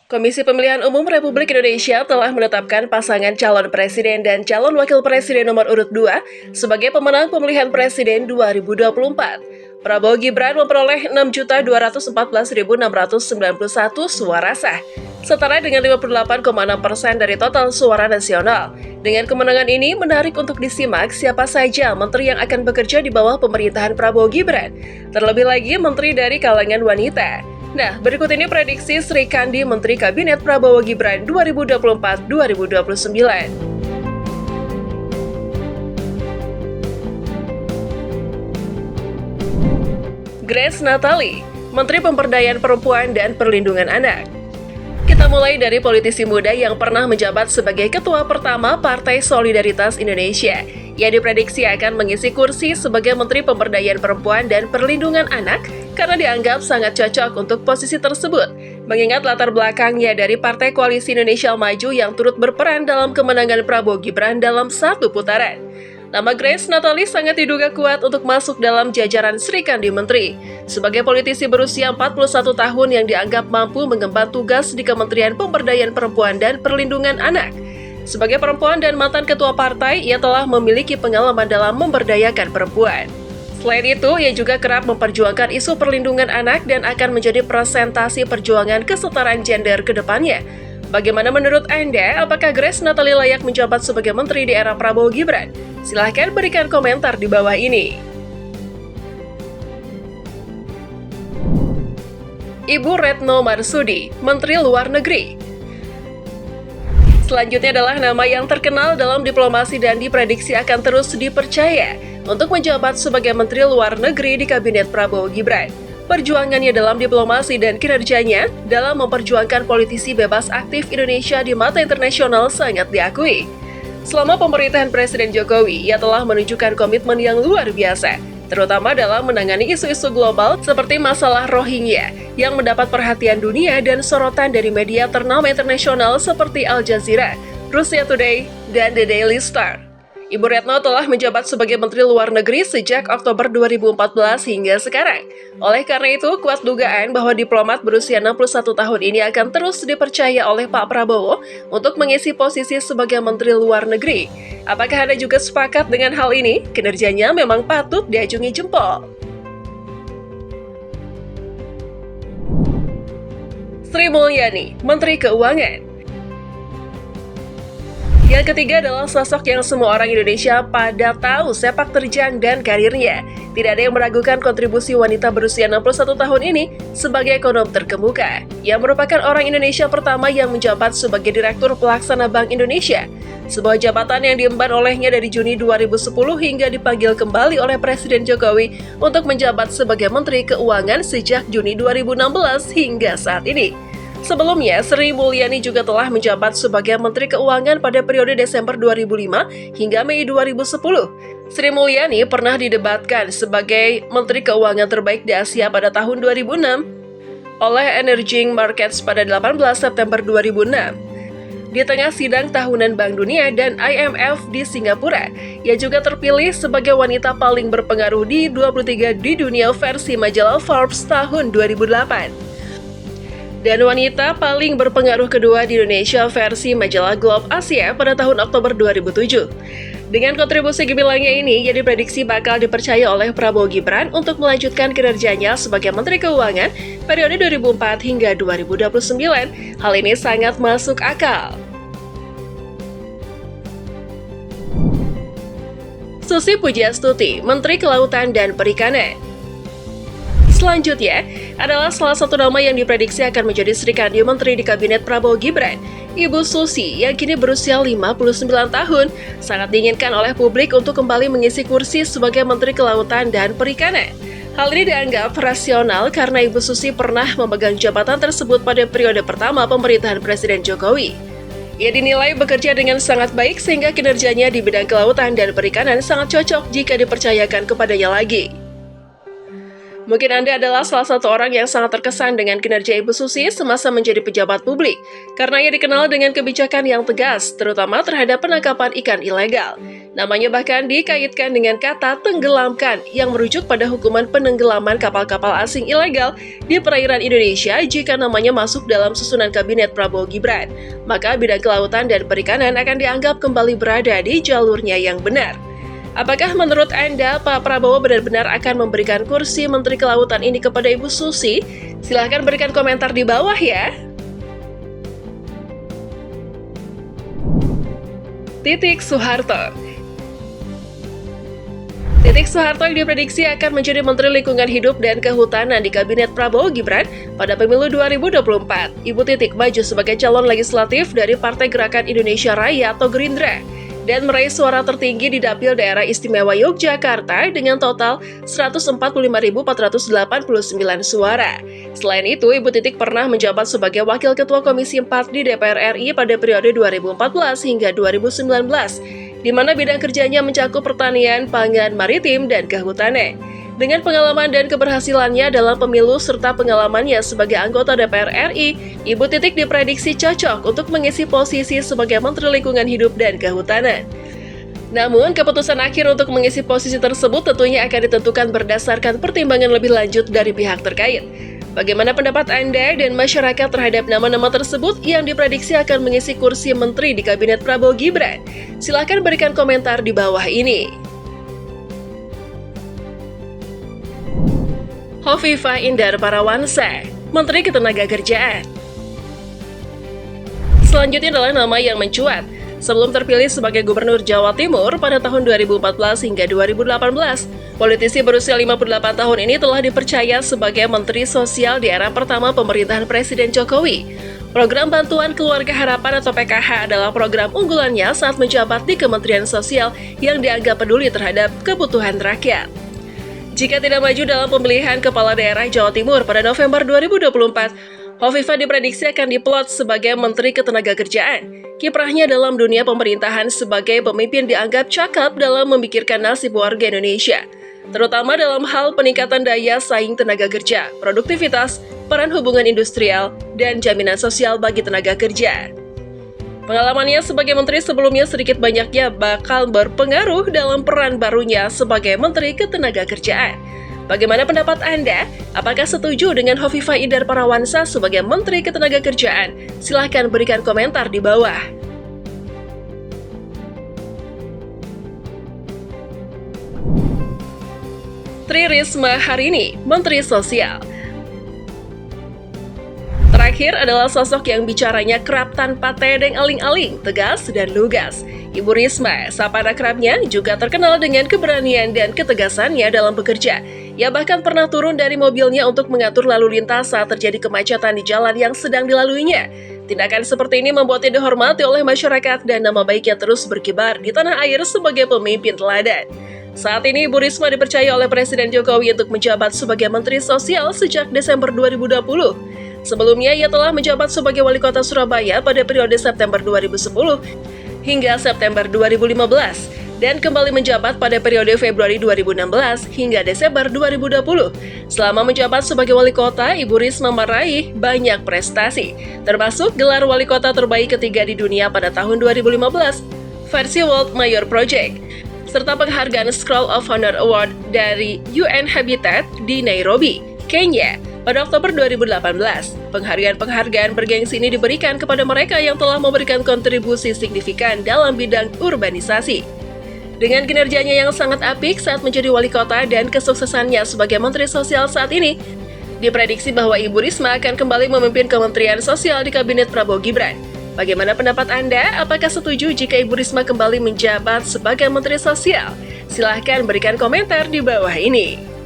Komisi Pemilihan Umum Republik Indonesia telah menetapkan pasangan calon presiden dan calon wakil presiden nomor urut 2 sebagai pemenang pemilihan presiden 2024. Prabowo Gibran memperoleh 6.214.691 suara sah, setara dengan 58,6% dari total suara nasional. Dengan kemenangan ini, menarik untuk disimak siapa saja menteri yang akan bekerja di bawah pemerintahan Prabowo Gibran, terlebih lagi menteri dari kalangan wanita. Nah, berikut ini prediksi Sri Kandi Menteri Kabinet Prabowo Gibran 2024-2029. Grace Natali, Menteri Pemberdayaan Perempuan dan Perlindungan Anak. Kita mulai dari politisi muda yang pernah menjabat sebagai ketua pertama Partai Solidaritas Indonesia, yang diprediksi akan mengisi kursi sebagai Menteri Pemberdayaan Perempuan dan Perlindungan Anak karena dianggap sangat cocok untuk posisi tersebut, mengingat latar belakangnya dari Partai Koalisi Indonesia Maju yang turut berperan dalam kemenangan Prabowo Gibran dalam satu putaran. Nama Grace Natali sangat diduga kuat untuk masuk dalam jajaran Sri Kandi Menteri. Sebagai politisi berusia 41 tahun yang dianggap mampu mengemban tugas di Kementerian Pemberdayaan Perempuan dan Perlindungan Anak. Sebagai perempuan dan mantan ketua partai, ia telah memiliki pengalaman dalam memberdayakan perempuan. Selain itu, ia juga kerap memperjuangkan isu perlindungan anak dan akan menjadi presentasi perjuangan kesetaraan gender ke depannya. Bagaimana menurut Anda, apakah Grace Natali layak menjabat sebagai menteri di era Prabowo Gibran? Silahkan berikan komentar di bawah ini. Ibu Retno Marsudi, Menteri Luar Negeri. Selanjutnya adalah nama yang terkenal dalam diplomasi dan diprediksi akan terus dipercaya untuk menjabat sebagai Menteri Luar Negeri di Kabinet Prabowo Gibran. Perjuangannya dalam diplomasi dan kinerjanya dalam memperjuangkan politisi bebas aktif Indonesia di mata internasional sangat diakui. Selama pemerintahan Presiden Jokowi, ia telah menunjukkan komitmen yang luar biasa, terutama dalam menangani isu-isu global seperti masalah Rohingya yang mendapat perhatian dunia dan sorotan dari media ternama internasional seperti Al Jazeera, Russia Today, dan The Daily Star. Ibu Retno telah menjabat sebagai Menteri Luar Negeri sejak Oktober 2014 hingga sekarang. Oleh karena itu, kuat dugaan bahwa diplomat berusia 61 tahun ini akan terus dipercaya oleh Pak Prabowo untuk mengisi posisi sebagai Menteri Luar Negeri. Apakah Anda juga sepakat dengan hal ini? Kinerjanya memang patut diacungi jempol. Sri Mulyani, Menteri Keuangan. Yang ketiga adalah sosok yang semua orang Indonesia pada tahu sepak terjang dan karirnya. Tidak ada yang meragukan kontribusi wanita berusia 61 tahun ini sebagai ekonom terkemuka, yang merupakan orang Indonesia pertama yang menjabat sebagai Direktur Pelaksana Bank Indonesia. Sebuah jabatan yang diemban olehnya dari Juni 2010 hingga dipanggil kembali oleh Presiden Jokowi untuk menjabat sebagai Menteri Keuangan sejak Juni 2016 hingga saat ini. Sebelumnya, Sri Mulyani juga telah menjabat sebagai Menteri Keuangan pada periode Desember 2005 hingga Mei 2010. Sri Mulyani pernah didebatkan sebagai Menteri Keuangan terbaik di Asia pada tahun 2006 oleh Emerging Markets pada 18 September 2006. Di tengah sidang tahunan Bank Dunia dan IMF di Singapura, ia juga terpilih sebagai wanita paling berpengaruh di 23 di dunia versi majalah Forbes tahun 2008. Dan wanita paling berpengaruh kedua di Indonesia versi majalah Globe Asia pada tahun Oktober 2007. Dengan kontribusi gemilangnya ini, ia diprediksi bakal dipercaya oleh Prabowo Gibran untuk melanjutkan kinerjanya sebagai Menteri Keuangan periode 2004 hingga 2029. Hal ini sangat masuk akal. Susi Pujiastuti, Menteri Kelautan dan Perikanan. Selanjutnya adalah salah satu nama yang diprediksi akan menjadi Sri Kandi Menteri di Kabinet Prabowo Gibran, Ibu Susi yang kini berusia 59 tahun, sangat diinginkan oleh publik untuk kembali mengisi kursi sebagai Menteri Kelautan dan Perikanan. Hal ini dianggap rasional karena Ibu Susi pernah memegang jabatan tersebut pada periode pertama pemerintahan Presiden Jokowi. Ia dinilai bekerja dengan sangat baik sehingga kinerjanya di bidang kelautan dan perikanan sangat cocok jika dipercayakan kepadanya lagi. Mungkin Anda adalah salah satu orang yang sangat terkesan dengan kinerja Ibu Susi semasa menjadi pejabat publik, karena ia dikenal dengan kebijakan yang tegas, terutama terhadap penangkapan ikan ilegal. Namanya bahkan dikaitkan dengan kata tenggelamkan, yang merujuk pada hukuman penenggelaman kapal-kapal asing ilegal di perairan Indonesia jika namanya masuk dalam susunan kabinet Prabowo Gibran. Maka bidang kelautan dan perikanan akan dianggap kembali berada di jalurnya yang benar. Apakah menurut Anda Pak Prabowo benar-benar akan memberikan kursi Menteri Kelautan ini kepada Ibu Susi? Silahkan berikan komentar di bawah ya. Titik Soeharto. Titik Soeharto yang diprediksi akan menjadi Menteri Lingkungan Hidup dan Kehutanan di Kabinet Prabowo Gibran pada pemilu 2024. Ibu Titik maju sebagai calon legislatif dari Partai Gerakan Indonesia Raya atau Gerindra dan meraih suara tertinggi di Dapil Daerah Istimewa Yogyakarta dengan total 145.489 suara. Selain itu, Ibu Titik pernah menjabat sebagai Wakil Ketua Komisi 4 di DPR RI pada periode 2014 hingga 2019, di mana bidang kerjanya mencakup pertanian, pangan, maritim, dan kehutanan. Dengan pengalaman dan keberhasilannya dalam pemilu serta pengalamannya sebagai anggota DPR RI, Ibu Titik diprediksi cocok untuk mengisi posisi sebagai Menteri Lingkungan Hidup dan Kehutanan. Namun, keputusan akhir untuk mengisi posisi tersebut tentunya akan ditentukan berdasarkan pertimbangan lebih lanjut dari pihak terkait. Bagaimana pendapat Anda dan masyarakat terhadap nama-nama tersebut yang diprediksi akan mengisi kursi menteri di Kabinet Prabowo Gibran? Silahkan berikan komentar di bawah ini. Hovifah Indar Parawansa, Menteri Ketenagakerjaan. Selanjutnya adalah nama yang mencuat. Sebelum terpilih sebagai Gubernur Jawa Timur pada tahun 2014 hingga 2018, politisi berusia 58 tahun ini telah dipercaya sebagai Menteri Sosial di era pertama pemerintahan Presiden Jokowi. Program Bantuan Keluarga Harapan atau PKH adalah program unggulannya saat menjabat di Kementerian Sosial yang dianggap peduli terhadap kebutuhan rakyat. Jika tidak maju dalam pemilihan Kepala Daerah Jawa Timur pada November 2024, Hovifah diprediksi akan diplot sebagai Menteri Ketenagakerjaan. Kiprahnya dalam dunia pemerintahan sebagai pemimpin dianggap cakap dalam memikirkan nasib warga Indonesia, terutama dalam hal peningkatan daya saing tenaga kerja, produktivitas, peran hubungan industrial, dan jaminan sosial bagi tenaga kerja. Pengalamannya sebagai menteri sebelumnya sedikit banyaknya bakal berpengaruh dalam peran barunya sebagai Menteri Ketenagakerjaan. Bagaimana pendapat Anda? Apakah setuju dengan Hovifah Indar Parawansa sebagai Menteri Ketenagakerjaan? Silahkan berikan komentar di bawah. Tri Risma hari ini, Menteri Sosial. Terakhir adalah sosok yang bicaranya kerap tanpa tedeng aling-aling, tegas dan lugas. Ibu Risma, sapaan akrabnya, juga terkenal dengan keberanian dan ketegasannya dalam bekerja. Ia bahkan pernah turun dari mobilnya untuk mengatur lalu lintas saat terjadi kemacetan di jalan yang sedang dilaluinya. Tindakan seperti ini membuatnya dihormati oleh masyarakat dan nama baiknya terus berkibar di tanah air sebagai pemimpin teladan. Saat ini, Ibu Risma dipercaya oleh Presiden Jokowi untuk menjabat sebagai Menteri Sosial sejak Desember 2020. Sebelumnya, ia telah menjabat sebagai Wali Kota Surabaya pada periode September 2010 hingga September 2015, dan kembali menjabat pada periode Februari 2016 hingga Desember 2020. Selama menjabat sebagai Wali Kota, Ibu Risma meraih banyak prestasi, termasuk gelar Wali Kota terbaik ketiga di dunia pada tahun 2015, versi World Mayor Project, serta penghargaan Scroll of Honor Award dari UN Habitat di Nairobi, Kenya, pada Oktober 2018. Penghargaan-penghargaan bergengsi ini diberikan kepada mereka yang telah memberikan kontribusi signifikan dalam bidang urbanisasi. Dengan kinerjanya yang sangat apik saat menjadi wali kota dan kesuksesannya sebagai Menteri Sosial saat ini, diprediksi bahwa Ibu Risma akan kembali memimpin Kementerian Sosial di Kabinet Prabowo Gibran. Bagaimana pendapat Anda? Apakah setuju jika Ibu Risma kembali menjabat sebagai Menteri Sosial? Silahkan berikan komentar di bawah ini.